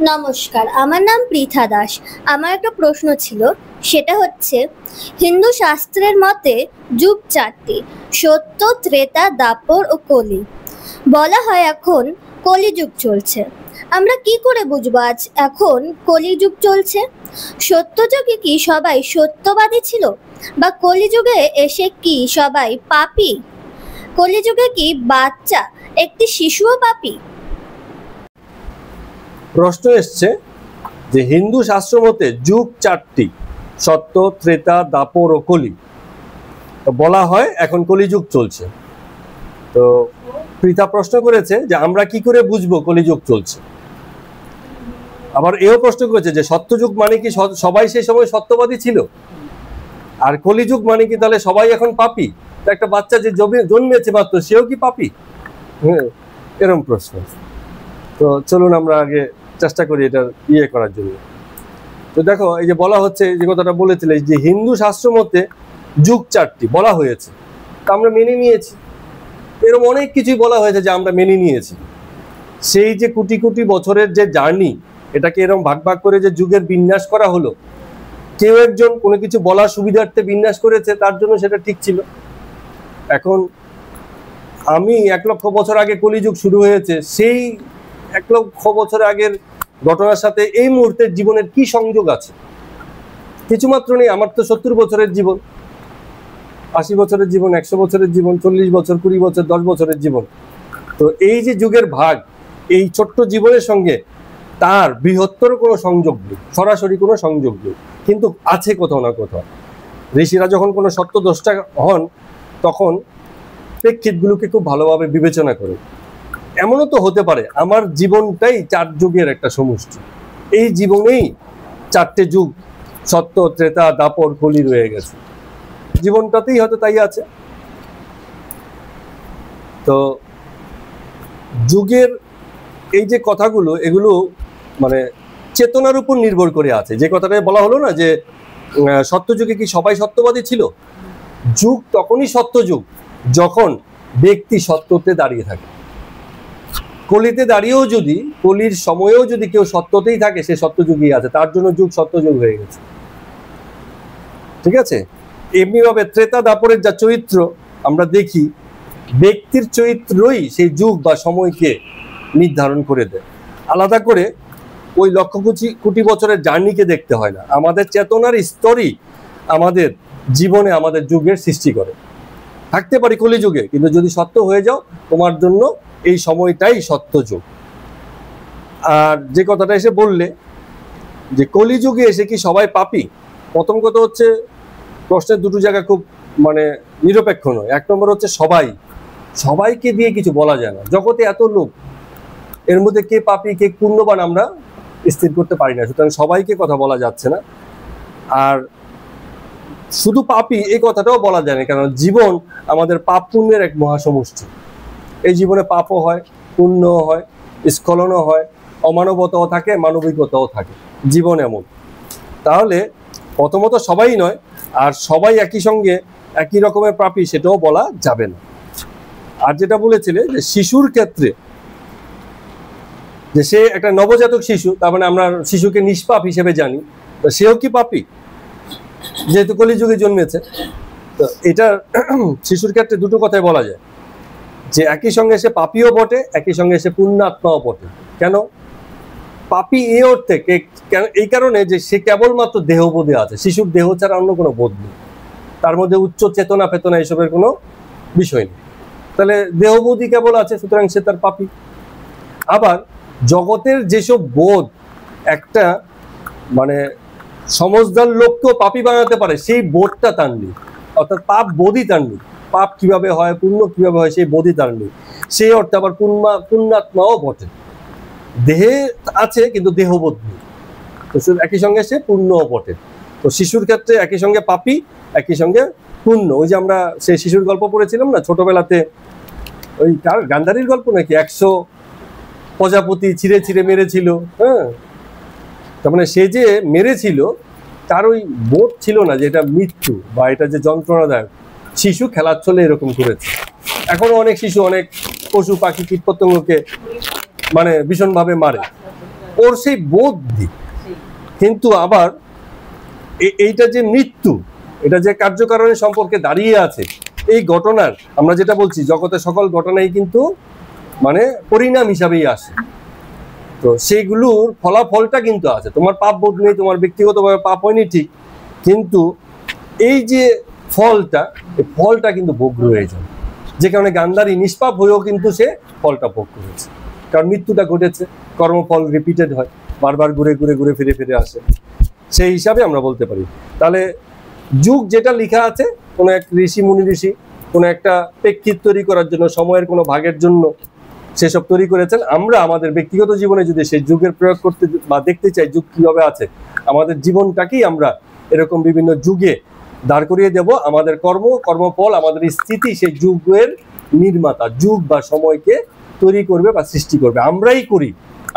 নমস্কার, আমার নাম পৃথা দাস। আমার একটা প্রশ্ন ছিল, সেটা হচ্ছে হিন্দু শাস্ত্রের মতে যুগ চারটি: সত্য, ত্রেতা, দ্বাপর ও কলি। বলা হয় এখন কলিযুগ চলছে। আমরা কি করে বুঝবো আজ এখন কলিযুগ চলছে? সত্যযুগে কি সবাই সত্যবাদী ছিল, বা কলিযুগে এসে কি সবাই পাপী? কলিযুগে কি বাচ্চা একটি শিশুও পাপী? প্রশ্ন এসছে যে হিন্দু শাস্ত্র মতে যুগ চারটি: সত্য, ত্রেতা, দ্বাপর ও কলি। বলা হয় এখন কলিযুগ চলছে। তো পৃথা প্রশ্ন করেছে যে আমরা কি করে বুঝবো কলিযুগ চলছে। আবার এও প্রশ্ন করেছে যে সত্যযুগ মানে কি সবাই সেই সময় সত্যবাদী ছিল, আর কলিযুগ মানে কি তাহলে সবাই এখন পাপী? একটা বাচ্চা যে জন্মেছে মাত্র সেও কি পাপী? এরকম প্রশ্ন। তো চলুন আমরা আগে চেষ্টা করি এটার করার জন্য। তো দেখো, এই যে বলা হচ্ছে, যে কথাটা বলেছিলে যে হিন্দু শাস্ত্র মতে যুগ চারটি বলা হয়েছে, তা আমরা মেনে নিয়েছি। এরকম অনেক কিছুই বলা হয়েছে যে আমরা মেনে নিয়েছি। সেই যে কোটি কোটি বছরের যে জার্নি, এটাকে এরকম ভাগ ভাগ করে যে যুগের বিন্যাস করা হলো, কেউ একজন কোনো কিছু বলার সুবিধার্থে বিন্যাস করেছে, তার জন্য সেটা ঠিক ছিল। এখন আমি 1 লক্ষ বছর আগে কলিযুগ শুরু হয়েছে, সেই 1 লক্ষ বছর আগের ঘটনার সাথে এই মুহূর্তের জীবনের কি সংযোগ আছে? কিছুমাত্র নেই। আমার তো 70 বছরের জীবন, 80 বছরের জীবন, 100 বছরের জীবন, 40 বছর, 20 বছর, 10 বছরের জীবন। তো এই যে যুগের ভাগ, এই ছোট্ট জীবনের সঙ্গে তার বৃহত্তর কোনো সংযোগ নেই, সরাসরি কোনো সংযোগ নেই, কিন্তু আছে কোথাও না কোথাও। ঋষিরা যখন কোনো সত্যদ্রষ্টা হন, তখন প্রেক্ষিতগুলোকে খুব ভালোভাবে বিবেচনা করে। এমনও তো হতে পারে আমার জীবনটাই 4 যুগের একটা সমষ্টি, এই জীবনেই 4টে যুগ সত্য, ত্রেতা, দ্বাপর, কলি রয়ে গেছে, জীবনটাতেই হয়তো তাই আছে। তো যুগের এই যে কথাগুলো, এগুলো মানে চেতনার উপর নির্ভর করে আছে। যে কথাটা বলা হলো না যে সত্যযুগে কি সবাই সত্যবাদী ছিল? যুগ তখনই সত্য যুগ যখন ব্যক্তি সত্যতে দাঁড়িয়ে থাকে। কলিতে দাঁড়িয়েও যদি, কলির সময়েও যদি কেউ সত্যতেই থাকে, সে সত্যযুগই আছে, তার জন্য যুগ সত্যযুগ হয়ে গেছে। ঠিক আছে? এমনি ভাবে ত্রেতা দ্বাপরের যা চরিত্র আমরা দেখি, ব্যক্তির চরিত্রই সেই যুগ বা সময়কে নির্ধারণ করে দেয়। আলাদা করে ওই লক্ষ কোটি বছরের জার্নিকে দেখতে হয় না, আমাদের চেতনার স্তরই আমাদের জীবনে আমাদের যুগের সৃষ্টি করে। থাকতে পারি কলিযুগে, কিন্তু যদি সত্য হয়ে যাও, তোমার জন্য এই সময়টাই সত্য যুগ। আর যে কথাটা এসে বললে যে কলিযুগে এসে কি সবাই পাপী, প্রথম কথা হচ্ছে প্রশ্নের দুটো জায়গা খুব নিরপেক্ষ নয়। 1 নম্বর হচ্ছে সবাইকে দিয়ে কিছু বলা যায় না। জগতে এত লোক, এর মধ্যে কে পাপী কে পুণ্যবান আমরা স্থির করতে পারি না, সুতরাং সবাইকে কথা বলা যাচ্ছে না। আর শুধু পাপী এই কথাটাও বলা যায় না, কারণ জীবন আমাদের পাপ পুণ্যের এক মহাসমষ্টি। এই জীবনে পাপও হয়, পুণ্যও হয়, স্খলনও হয়, অমানবতাও থাকে, মানবিকতাও থাকে, জীবন এমন। তাহলে প্রথমত সবাই নয়, আর সবাই একই সঙ্গে একই রকমের পাপী সেটাও বলা যাবে না। আর যেটা বলেছিলে যে শিশুর ক্ষেত্রে, যে সে একটা নবজাতক শিশু, তার মানে আমরা শিশুকে নিষ্পাপ হিসেবে জানি, সেও কি পাপী যেহেতু কলিযুগে জন্মেছে? তো এটা শিশুর ক্ষেত্রে দুটো কথাই বলা যায়, যে একই সঙ্গে সে পাপীও বটে, একই সঙ্গে সে পুণ্যাত্মাও বটে। কেন পাপী? এই অর্থে, এই কারণে যে সে কেবলমাত্র দেহবোধে আছে, শিশুর দেহ ছাড়া অন্য কোনো বোধ নেই, তার মধ্যে উচ্চ চেতনা ফেতনা এসবের কোনো বিষয় নেই। তাহলে দেহবোধই কেবল আছে, সুতরাং সে তার পাপী। আবার জগতের যেসব বোধ একটা সমজদার লোককেও পাপী বানাতে পারে, সেই বোধটা তার নেই, অর্থাৎ পাপ বোধই তার নেই। পাপ কিভাবে হয়, পুণ্য কিভাবে হয়, সেই বোধই তার নেই। সেই অর্থে আবার পুণ্যাত্মাও বটে, দেহে আছে কিন্তু দেহবোধ নেই, তো একই সঙ্গে সে পুণ্যও বটে। তো শিশুর ক্ষেত্রে একই সঙ্গে পাপী, একই সঙ্গে পুণ্য। ওই যে আমরা সেই শিশুর গল্প পড়েছিলাম না ছোটবেলাতে, ওই গান্ধারীর গল্প নাকি, 100 প্রজাপতি ছিঁড়ে ছিঁড়ে মেরেছিল। হ্যাঁ, তার মানে সে যে মেরেছিল তার ওই বোধ ছিল না যে এটা মৃত্যু বা এটা যে যন্ত্রণাদায়ক। শিশু খেলার ছলে এরকম করেছে। এখনো অনেক শিশু অনেক পশু পাখি কীটপতঙ্গকে ভীষণভাবে মারে, ওর সেই বোধ দিক। কিন্তু আবার এইটা যে মৃত্যু, এটা যে কার্যকারণের সম্পর্কে দাঁড়িয়ে আছে, এই ঘটনার আমরা যেটা বলছি জগতের সকল ঘটনাই কিন্তু মানে পরিণাম হিসাবেই আসে। তো সেইগুলোর ফলাফলটা কিন্তু আছে। তোমার পাপ বোধ নেই, তোমার ব্যক্তিগতভাবে পাপ হয়নি ঠিক, কিন্তু এই যে ফলটা, এই ফলটা কিন্তু ভোগ রয়ে যায়। যে কারণে গান্ধারী নিষ্পাপ হয়েও কিন্তু সে ফলটা ভোগ করেছে, কারণ মৃত্যুটা ঘটেছে, কর্মফল রিপিটেড হয়, বারবার ঘুরে ঘুরে ঘুরে ফিরে ফিরে আসে। সেই হিসাবে আমরা বলতে পারি। তাহলে যুগ যেটা লেখা আছে, কোনো এক ঋষি মুনি ঋষি কোনো একটা প্রেক্ষিত তৈরি করার জন্য, সময়ের কোনো ভাগের জন্য সেসব তৈরি করেছেন। আমরা আমাদের ব্যক্তিগত জীবনে যদি সেই যুগের প্রয়োগ করতে বা দেখতে চাই যুগ কিভাবে আছে, আমাদের জীবনটাকেই আমরা এরকম বিভিন্ন যুগে দাঁড় করিয়ে দেব। আমাদের কর্মফল, আমাদের স্থিতি সেই যুগের নির্মাতা, যুগ বা সময়কে তৈরি করবে বা সৃষ্টি করবে। আমরাই করি,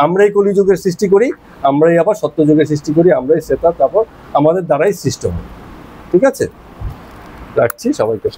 আমরাই কলিযুগের সৃষ্টি করি, আমরাই আবার সত্যযুগের সৃষ্টি করি, আমরাই সেটা তারপর আমাদের দ্বারাই সৃষ্ট হয়। ঠিক আছে, রাখছি, সবাইকে।